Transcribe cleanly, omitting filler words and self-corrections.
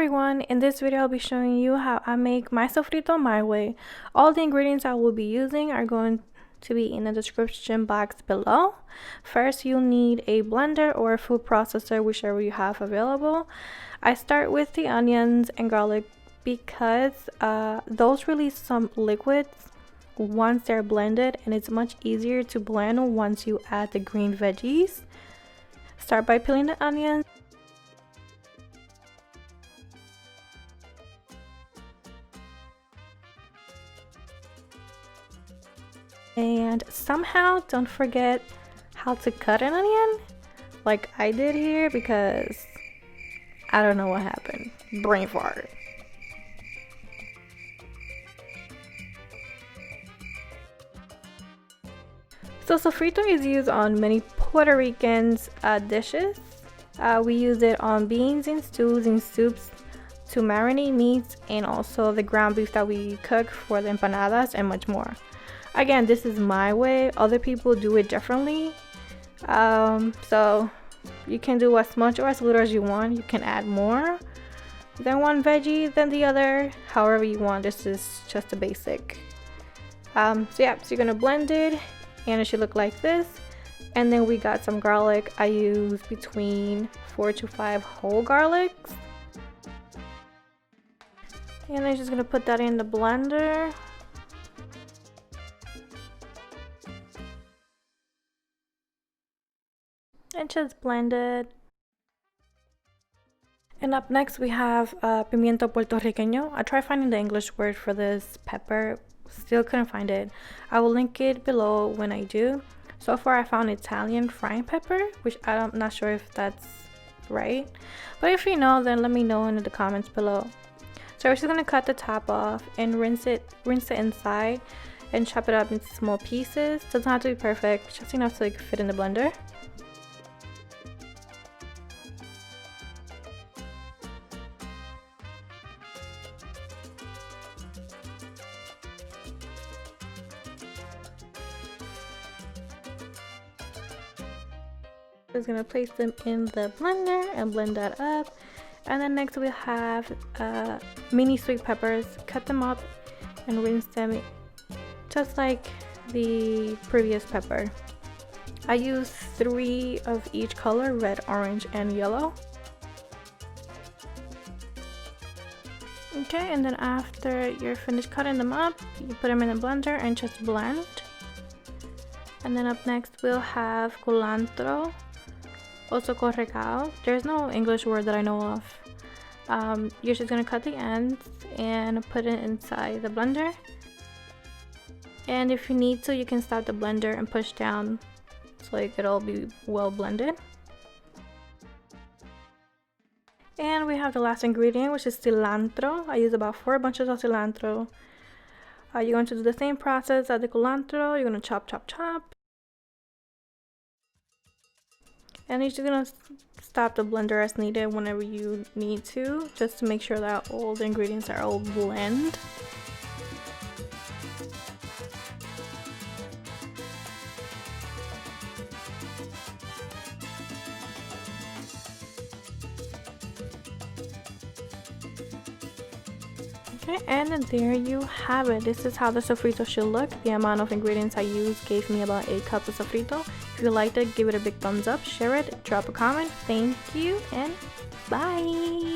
everyone, in this video I'll be showing you how I make my sofrito my way. All the ingredients I will be using are going to be in the description box below. First, you'll need a blender or a food processor, whichever you have available. I start with the onions and garlic because those release some liquids once they're blended, and it's much easier to blend once you add the green veggies. Start by peeling the onions. And somehow don't forget how to cut an onion like I did here, because I don't know what happened. Brain fart. So sofrito is used on many Puerto Ricans dishes. We use it on beans and stews and soups, to marinate meats, and also the ground beef that we cook for the empanadas, and much more. Again, this is my way. Other people do it differently. So you can do as much or as little as you want. You can add more than one veggie than the other, however you want. This is just a basic. So you're gonna blend it, and it should look like this. And then we got some garlic. I use between 4 to 5 whole garlics. And I'm just gonna put that in the blender. And just blend it. And up next we have Pimiento Puertoriqueño. I tried finding the English word for this pepper, still couldn't find it. I will link it below when I do. So far I found Italian frying pepper, which I'm not sure if that's right, but if you know, then let me know in the comments below. So we're just gonna cut the top off and rinse the inside and chop it up into small pieces. Doesn't have to be perfect, just enough to fit in the blender. Just gonna place them in the blender and blend that up. And then next we have mini sweet peppers. Cut them up and rinse them just like the previous pepper. I use 3 of each color: red, orange, and yellow. Okay, and then after you're finished cutting them up, you put them in the blender and just blend. And then up next we'll have culantro, also correcao. There's no English word that I know of. You're just gonna cut the ends and put it inside the blender. And if you need to, you can stop the blender and push down so it'll be well blended. And we have the last ingredient, which is cilantro. I use about 4 bunches of cilantro. You're going to do the same process as the culantro. You're gonna chop, chop, chop. And you're just gonna stop the blender as needed whenever you need to, just to make sure that all the ingredients are all blend. Okay, and there you have it. This is how the sofrito should look. The amount of ingredients I used gave me about 8 cups of sofrito. If you liked it, give it a big thumbs up, share it, drop a comment. Thank you, and bye!